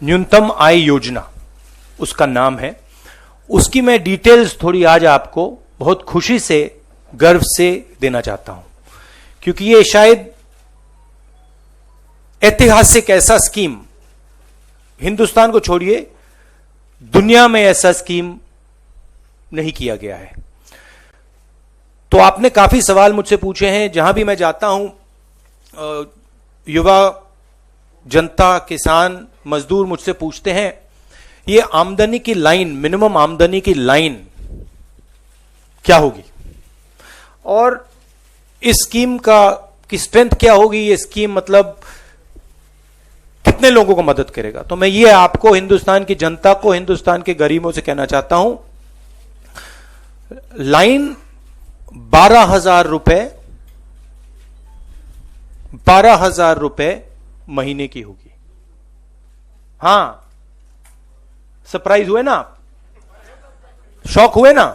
न्यूनतम आय योजना उसका नाम है। उसकी मैं डिटेल्स थोड़ी आज आपको बहुत खुशी से, गर्व से देना चाहता हूं, क्योंकि ये शायद ऐतिहासिक ऐसा स्कीम, हिंदुस्तान को छोड़िए दुनिया में ऐसा स्कीम नहीं किया गया है। तो आपने काफी सवाल मुझसे पूछे हैं, जहां भी मैं जाता हूं युवा, जनता, किसान, मजदूर मुझसे पूछते हैं ये आमदनी की लाइन, मिनिमम आमदनी की लाइन क्या होगी और इस स्कीम की स्ट्रेंथ क्या होगी, ये स्कीम मतलब कितने लोगों को मदद करेगा। तो मैं ये आपको, हिंदुस्तान की जनता को, हिंदुस्तान के गरीबों से कहना चाहता हूं, लाइन 12,000 रुपए, 12,000 रुपए महीने की होगी। हां, सरप्राइज हुए ना आप, शॉक हुए ना,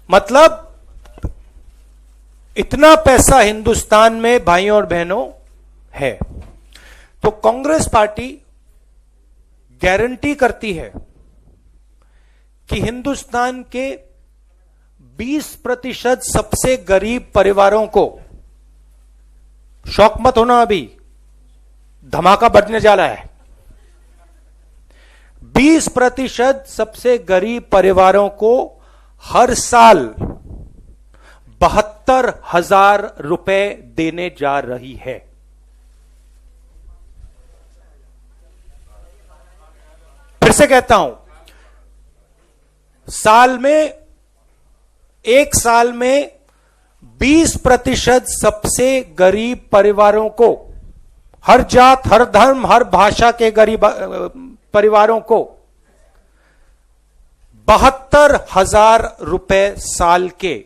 मतलब इतना पैसा हिंदुस्तान में भाइयों और बहनों है। तो कांग्रेस पार्टी गारंटी करती है कि हिंदुस्तान के 20% सबसे गरीब परिवारों को, शौक मत होना, अभी धमाका बढ़ने जा रहा है, 20% सबसे गरीब परिवारों को हर साल 72,000 रुपए देने जा रही है। फिर से कहता हूं, एक साल में 20% सबसे गरीब परिवारों को, हर जात, हर धर्म, हर भाषा के गरीब परिवारों को 72,000 रुपए साल के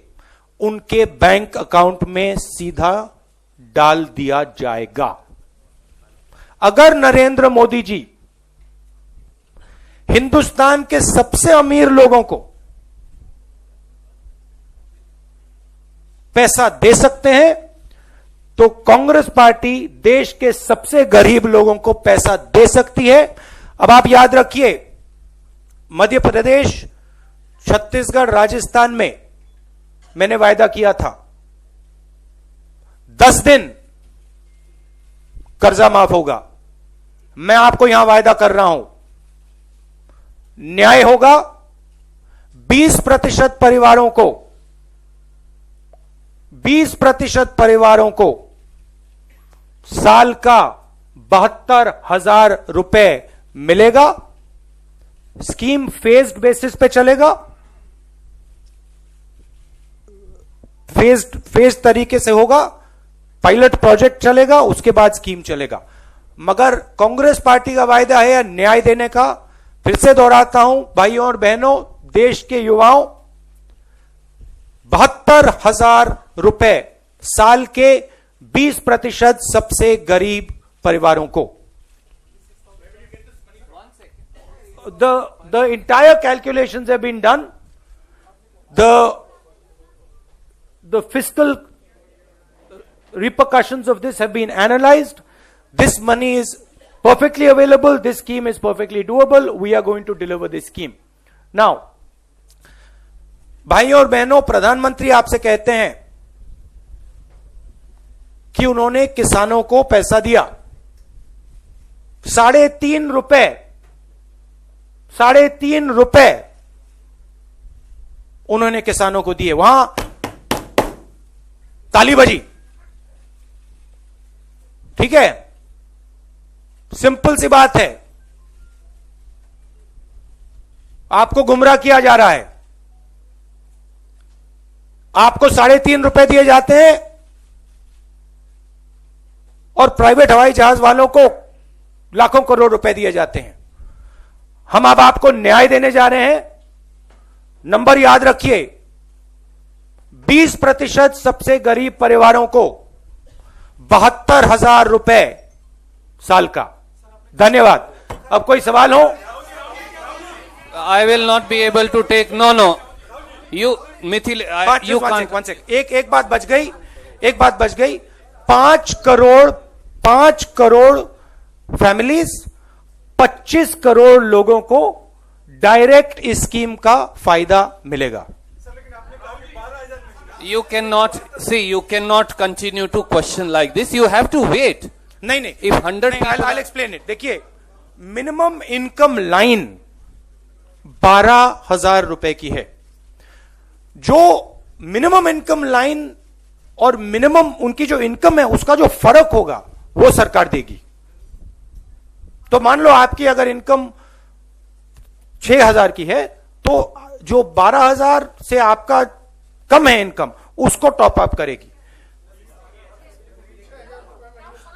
उनके बैंक अकाउंट में सीधा डाल दिया जाएगा। अगर नरेंद्र मोदी जी हिंदुस्तान के सबसे अमीर लोगों को पैसा दे सकते हैं, तो कांग्रेस पार्टी देश के सबसे गरीब लोगों को पैसा दे सकती है। अब आप याद रखिए, मध्य प्रदेश, छत्तीसगढ़, राजस्थान में मैंने वायदा किया था 10 दिन कर्जा माफ होगा। मैं आपको यहां वायदा कर रहा हूं, न्याय होगा। 20% परिवारों को, 20% परिवारों को साल का 72,000 रुपए मिलेगा। स्कीम फेज्ड बेसिस पे चलेगा, फेज तरीके से होगा, पायलट प्रोजेक्ट चलेगा, उसके बाद स्कीम चलेगा। मगर कांग्रेस पार्टी का वायदा है न्याय देने का। फिर से दोहराता हूं भाइयों और बहनों, देश के युवाओं, 72,000 रुपए साल के 20% सबसे गरीब परिवारों को। The entire calculations have been done. The fiscal repercussions of this have been analyzed. This money is perfectly available. This scheme is perfectly doable. We are going to deliver this scheme. Now, भाइयों और बहनों, प्रधानमंत्री आपसे कहते हैं कि उन्होंने किसानों को पैसा दिया 3.5 रुपए, 3.5 रुपए उन्होंने किसानों को दिए। वहां ताली बजी, ठीक है, सिंपल सी बात है। आपको गुमराह किया जा रहा है। आपको 3.5 रुपए दिए जाते हैं और प्राइवेट हवाई जहाज वालों को लाखों करोड़ रुपए दिए जाते हैं। हम अब आपको न्याय देने जा रहे हैं। नंबर याद रखिए, 20% सबसे गरीब परिवारों को 72,000 रुपए साल का। धन्यवाद। अब कोई सवाल हो? I will not be able to take. No. You, Mithil, you can't. One second. एक बात बच गई। 5 करोड़ फैमिलीज 25 करोड़ लोगों को डायरेक्ट इस स्कीम का फायदा मिलेगा। You cannot see. You cannot continue to question like this. You have to wait. नहीं, If 100 people, I'll explain it. देखिए, मिनिमम इनकम लाइन 12,000 रुपए की है। जो मिनिमम इनकम लाइन और मिनिमम उनकी जो इनकम है उसका जो फर्क होगा वो सरकार देगी। तो मान लो आपकी अगर इनकम 6,000 की है तो जो 12,000 से आपका कम है इनकम उसको टॉप अप करेगी।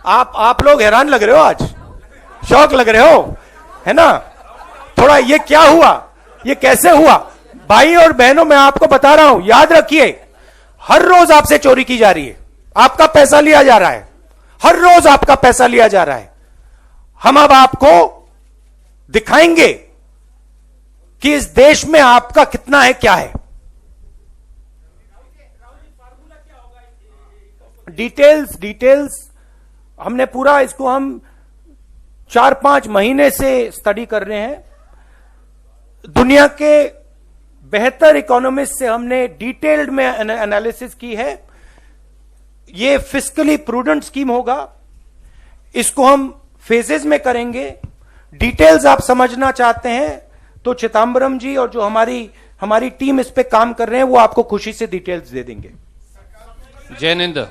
आप लोग हैरान लग रहे हो, आज शौक लग रहे हो, है ना? थोड़ा ये क्या हुआ, ये कैसे हुआ? भाई और बहनों, मैं आपको बता रहा हूं, याद रखिए, हर रोज आपसे चोरी की जा रही है, आपका पैसा लिया जा रहा है, हर रोज आपका पैसा लिया जा रहा है। हम अब आपको दिखाएंगे कि इस देश में आपका कितना है, क्या है। डिटेल्स हमने पूरा इसको हम 4-5 महीने से स्टडी कर रहे हैं। दुनिया के बेहतर इकोनॉमिस्ट से हमने डिटेल्ड में एनालिसिस की है। ये फिस्कली प्रूडेंट स्कीम होगा, इसको हम फेजेस में करेंगे। डिटेल्स आप समझना चाहते हैं तो चिदम्बरम जी और जो हमारी टीम इस पे काम कर रहे हैं वो आपको खुशी से डिटेल्स दे देंगे। Jainendra,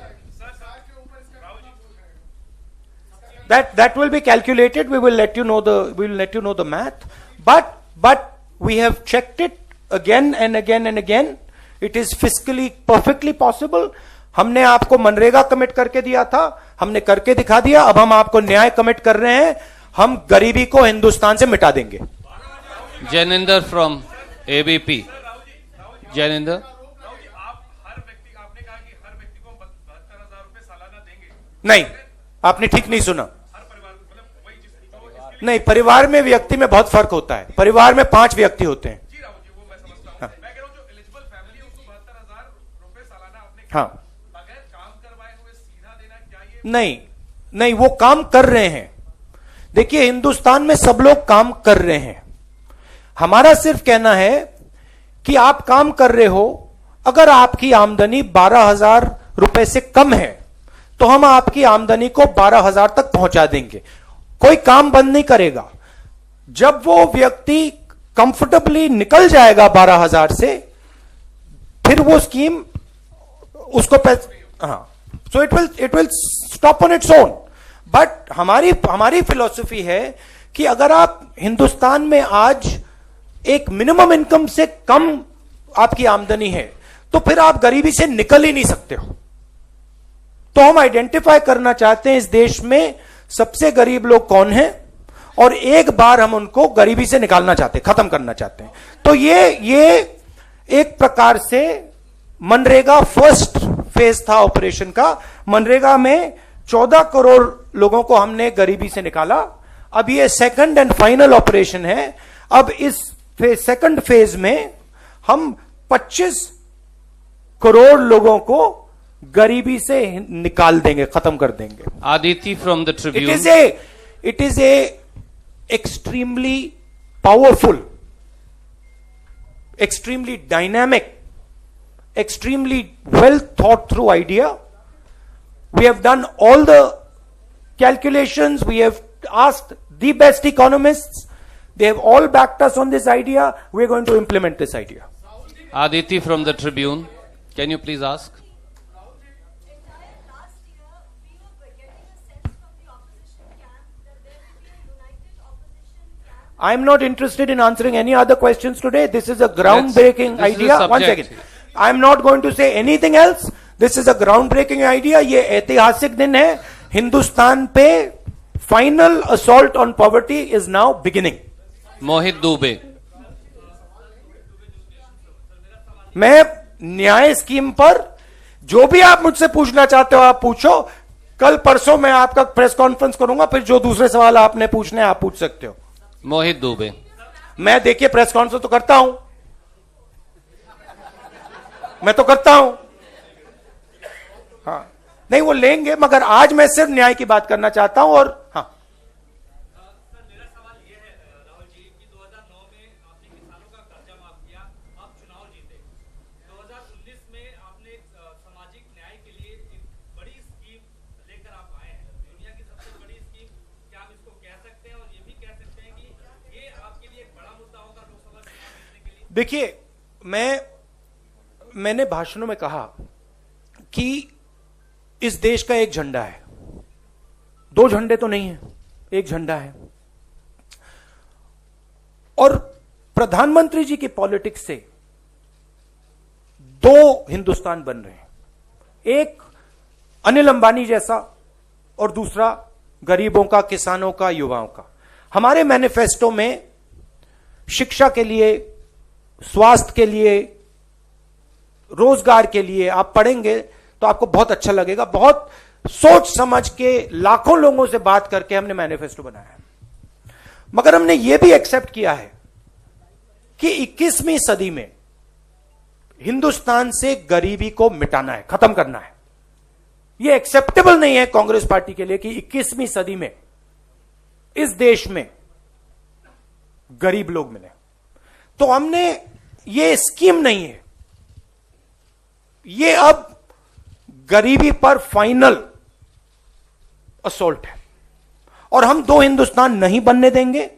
that will be calculated. We will let you know the math, but we have checked it again and again and again. It is fiscally perfectly possible. हमने आपको मनरेगा कमिट करके दिया था, हमने करके दिखा दिया। अब हम आपको न्याय कमिट कर रहे हैं, हम गरीबी को हिंदुस्तान से मिटा देंगे। Jainendra from ABP. जैनेंद्र, नहीं, आपने ठीक नहीं सुना। नहीं, परिवार में व्यक्ति में बहुत फर्क होता है। परिवार में 5 व्यक्ति होते हैं। हाँ, नहीं, वो काम कर रहे हैं। देखिए, हिंदुस्तान में सब लोग काम कर रहे हैं। हमारा सिर्फ कहना है कि आप काम कर रहे हो, अगर आपकी आमदनी 12,000 रुपए से कम है तो हम आपकी आमदनी को 12,000 तक पहुंचा देंगे। कोई काम बंद नहीं करेगा। जब वो व्यक्ति कंफर्टेबली निकल जाएगा 12,000 से, फिर वो स्कीम उसको so it will stop on its own. But हमारी फिलॉसफी है कि अगर आप हिंदुस्तान में आज एक मिनिमम इनकम से कम आपकी आमदनी है तो फिर आप गरीबी से निकल ही नहीं सकते हो। तो हम आइडेंटिफाई करना चाहते हैं इस देश में सबसे गरीब लोग कौन हैं और एक बार हम उनको गरीबी से निकालना चाहते हैं, खत्म करना चाहते हैं। तो ये एक प्रकार से मनरेगा फर्स्ट फेज था ऑपरेशन का। मनरेगा में 14 करोड़ लोगों को हमने गरीबी से निकाला। अब ये सेकंड एंड फाइनल ऑपरेशन है। अब इस सेकंड फेज में हम 25 करोड़ लोगों को गरीबी से निकाल देंगे, खत्म कर देंगे। Aditi from the Tribune. It is a extremely powerful, extremely dynamic, extremely well thought through idea. We have done all the calculations. We have asked the best economists. They have all backed us on this idea. We are going to implement this idea. Aditi from the Tribune, can you please ask? I am not interested in answering any other questions today. This is a groundbreaking idea. One second. I am not going to say anything else. This is a groundbreaking idea. ये ऐतिहासिक दिन है. हिंदुस्तान पे final assault on poverty is now beginning. मोहित दुबे. मैं न्याय scheme पर जो भी आप मुझसे पूछना चाहते हो आप पूछो. कल परसों मैं आपका प्रेस कॉन्फ्रेंस करूंगा. फिर जो दूसरे सवाल आपने पूछने आप पूछ सकते हो. मोहित दुबे. मैं देखिए प्रेस कॉन्फ्रेंस तो करता हूं. मैं तो करता हूं. हाँ नहीं वो लेंगे मगर आज मैं सिर्फ न्याय की बात करना चाहता हूं. और हाँ देखिए, मैंने भाषणों में कहा कि इस देश का एक झंडा है, दो झंडे तो नहीं है, एक झंडा है। और प्रधानमंत्री जी की पॉलिटिक्स से दो हिंदुस्तान बन रहे हैं, एक अनिल अंबानी जैसा और दूसरा गरीबों का, किसानों का, युवाओं का। हमारे मैनिफेस्टो में शिक्षा के लिए, स्वास्थ्य के लिए, रोजगार के लिए आप पढ़ेंगे तो आपको बहुत अच्छा लगेगा। बहुत सोच समझ के लाखों लोगों से बात करके हमने मैनिफेस्टो बनाया है। मगर हमने यह भी एक्सेप्ट किया है कि 21वीं सदी में हिंदुस्तान से गरीबी को मिटाना है, खत्म करना है। यह एक्सेप्टेबल नहीं है कांग्रेस पार्टी के लिए कि 21वीं सदी में इस देश में गरीब लोग मिले। तो हमने, ये स्कीम नहीं है, ये अब गरीबी पर फाइनल असोल्ट है। और हम दो हिंदुस्तान नहीं बनने देंगे।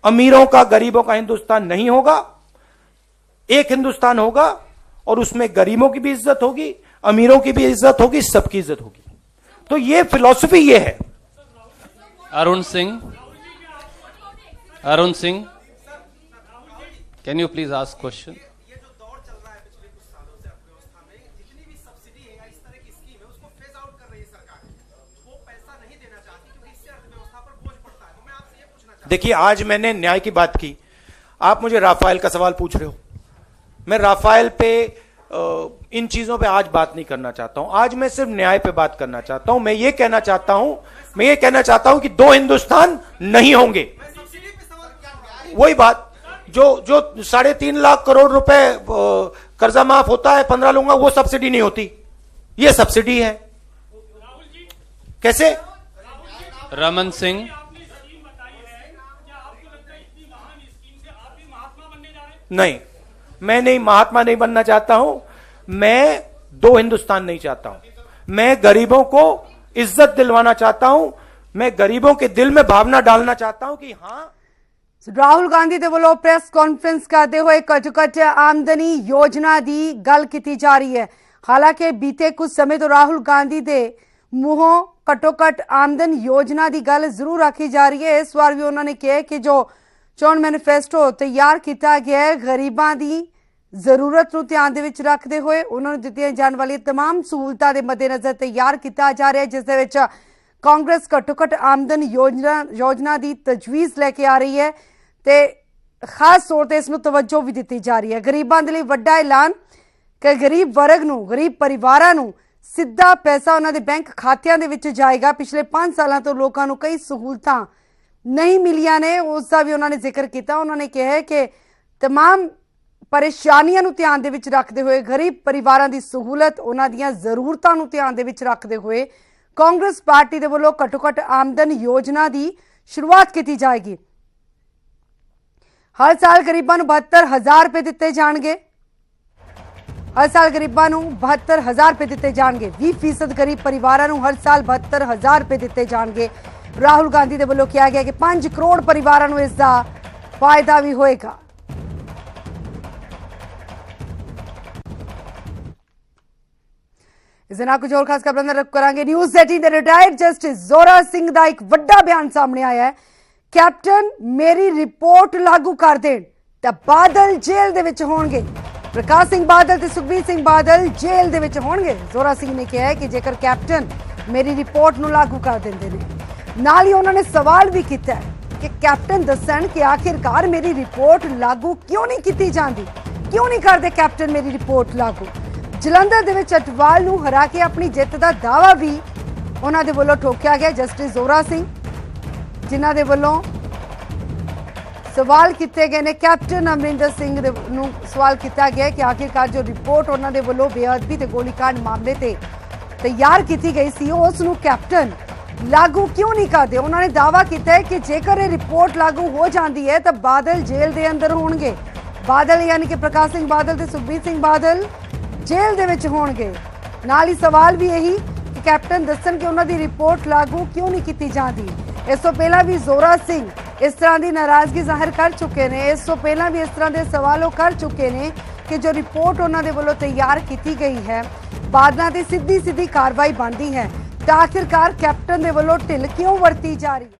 अमीरों का, गरीबों का हिंदुस्तान नहीं होगा। एक हिंदुस्तान होगा और उसमें गरीबों की भी इज्जत होगी, अमीरों की भी इज्जत होगी, सबकी इज्जत होगी। तो ये फिलॉसफी ये है। Arun Singh, can you please ask question? ये जो दौर चल रहा है पिछले कुछ सालों से अर्थव्यवस्था में, जितनी भी सब्सिडी है या इस तरह की स्कीम है उसको फेज आउट कर रही है सरकार। वो पैसा नहीं देना चाहती क्योंकि इससे अर्थव्यवस्था पर बोझ पड़ता है। तो मैं आपसे ये पूछना चाहता हूं, देखिए, आज मैंने न्याय की बात की, आप मुझे राफेल का सवाल पूछ रहे हो। मैं राफेल पे, इन चीजों पे आज बात नहीं करना चाहता हूं। आज मैं सिर्फ न्याय पे बात करना चाहता हूं। मैं ये कहना चाहता हूं कि दो हिंदुस्तान नहीं होंगे। सब्सिडी पे सवाल क्या? वही बात, जो 3.5 लाख करोड़ रुपए कर्जा माफ होता है, 15 लूंगा, वो सब्सिडी नहीं होती, ये सब्सिडी है। कैसे? रमन सिंह, नहीं, मैं नहीं, महात्मा नहीं बनना चाहता हूं। मैं दो हिंदुस्तान नहीं चाहता हूं। मैं गरीबों को इज्जत दिलवाना चाहता हूं। मैं गरीबों के दिल में भावना डालना चाहता हूं कि हां। राहुल गांधी ਦੇ ਵੱਲੋਂ ਪ੍ਰੈਸ ਕਾਨਫਰੰਸ ਕਰਦੇ ਹੋਏ ਘੱਟ ਆਮਦਨੀ ਯੋਜਨਾ ਦੀ ਗੱਲ ਕੀਤੀ ਜਾ ਰਹੀ ਹੈ। ਹਾਲਾਂਕਿ ਬੀਤੇ ਕੁਝ ਸਮੇਂ ਤੋਂ ਰਾਹੁਲ ਗਾਂਧੀ ਦੇ ਮੂੰਹੋਂ ਘੱਟ ਆਮਦਨ ਯੋਜਨਾ ਦੀ ਗੱਲ ਜ਼ਰੂਰ ਆਖੀ ਜਾ ਰਹੀ ਹੈ। ਇਸ ਵਾਰ ਵੀ ਉਹਨਾਂ ਨੇ ਕਿਹਾ ਕਿ ਜੋ ਚੋਣ ਮੈਨੀਫੈਸਟੋ ਤਿਆਰ ਕੀਤਾ ਗਿਆ ਹੈ, ਗਰੀਬਾਂ ਦੀ ਜ਼ਰੂਰਤ ਨੂੰ ਧਿਆਨ ਦੇ ਵਿੱਚ ਰੱਖਦੇ ਹੋਏ ਉਹਨਾਂ ਨੂੰ ਦਿੱਤੀਆਂ ਜਾਣ ਵਾਲੀਆਂ तमाम ਸਹੂਲਤਾਂ ਦੇ ਮੱਦੇਨਜ਼ਰ ਤਿਆਰ ਕੀਤਾ ਜਾ ਰਿਹਾ ਹੈ, ਜਿਸ ਦੇ ਵਿੱਚ ਕਾਂਗਰਸ ਘੱਟ ਆਮਦਨ योजना ਦੀ ਤਜਵੀਜ਼ ਲੈ ਕੇ ਆ ਰਹੀ ਹੈ ਤੇ ਖਾਸ ਤੌਰ ਤੇ ਇਸ ਨੂੰ ਤਵੱਜੋ ਵੀ ਦਿੱਤੀ ਜਾ ਰਹੀ ਹੈ। ਗਰੀਬਾਂ ਦੇ ਲਈ ਵੱਡਾ ਐਲਾਨ ਕਿ ਗਰੀਬ ਵਰਗ ਨੂੰ, ਗਰੀਬ ਪਰਿਵਾਰਾਂ ਨੂੰ ਸਿੱਧਾ ਪੈਸਾ ਉਹਨਾਂ ਦੇ ਬੈਂਕ ਖਾਤਿਆਂ ਦੇ ਵਿੱਚ ਜਾਏਗਾ। ਪਿਛਲੇ 5 ਸਾਲਾਂ ਤੋਂ ਲੋਕਾਂ ਨੂੰ ਕਈ ਸਹੂਲਤਾਂ नहीं मिलियां ने, उसका भी उन्होंने जिक्र किया। उन्होंने कहा है कि तमाम परेशानियां नूं ध्यान दे विच रखते हुए, गरीब परिवारां दी सहूलत, उन्हां दीयां जरूरतां नूं ध्यान दे विच रखते हुए कांग्रेस पार्टी दे वल्लों घट्टो-घट्ट आमदन योजना दी शुरुआत की जाएगी। हर साल गरीबां नूं 72,000 रुपए दिते जाणगे। हर साल गरीबां नूं 72,000 रुपए दिते जाणगे। 20% गरीब परिवारां नूं हर साल 72,000 रुपए दिते जाणगे। राहुल गांधी दे वल्लों कहा गया कि 5 करोड़ परिवारां नूं इसदा फायदा भी होएगा। इस नाल कुछ और खास खबरां दा रुख करांगे। न्यूज़ 18 दे रिटायर्ड जस्टिस जोरा सिंह दा एक वड्डा बयान सामने आया है। कैप्टन मेरी रिपोर्ट लागू कर देण तां बादल जेल दे विच होणगे। प्रकाश सिंह बादल ते सुखबीर सिंह बादल जेल दे विच होणगे। जोरा सिंह ने कहा है कि जेकर कैप्टन मेरी रिपोर्ट नूं लागू कर दिंदे ने, नाल ही उन्होंने सवाल भी किया कि कैप्टन दसन कि आखिरकार मेरी रिपोर्ट लागू क्यों नहीं की जाती, क्यों नहीं करते कैप्टन मेरी रिपोर्ट लागू। जलंधर दे विच अटवाल नूं हरा के अपनी जित का दावा भी उन्हां दे वल्लों ठोकिया गया। जस्टिस जोरा सिंह जिन्हां दे वल्लों सवाल किए गए ने, कैप्टन अमरिंदर सिंह नूं सवाल किया गया कि आखिरकार जो रिपोर्ट उन्हां दे वल्लों बेअदबी ते गोलीकांड मामले ते तैयार की गई सी, उस नूं कैप्टन लागू क्यों नहीं करते। उन्होंने दावा किया है कि जेकर ये रिपोर्ट लागू हो जाती है तो बादल जेल के अंदर होंगे। बादल यानी कि प्रकाश सिंह बादल ते सुखबीर सिंह बादल जेल दे विच होंगे। नाल ही सवाल भी यही कि कैप्टन दसन कि उन्होंने रिपोर्ट लागू क्यों नहीं की जाती। इस तो पहला भी जोरा सिंह ਇਸ ਤਰ੍ਹਾਂ ਦੀ ਨਾਰਾਜ਼ਗੀ ਜ਼ਾਹਿਰ ਕਰ ਚੁੱਕੇ ਨੇ। ਇਸ ਤੋਂ ਪਹਿਲਾਂ ਵੀ ਇਸ ਤਰ੍ਹਾਂ ਦੇ ਸਵਾਲ ਉਹ ਕਰ ਚੁੱਕੇ ਨੇ ਕਿ ਜੋ ਰਿਪੋਰਟ ਉਹਨਾਂ ਦੇ ਵੱਲੋਂ ਤਿਆਰ ਕੀਤੀ ਗਈ ਹੈ ਬਾਦਲਾਂ ਤੇ ਸਿੱਧੀ ਕਾਰਵਾਈ ਬਣਦੀ ਹੈ ਤਾਂ ਆਖਿਰਕਾਰ ਕੈਪਟਨ ਦੇ ਵੱਲੋਂ ਢਿੱਲ ਕਿਉਂ ਵਰਤੀ ਜਾ ਰਹੀ ਹੈ।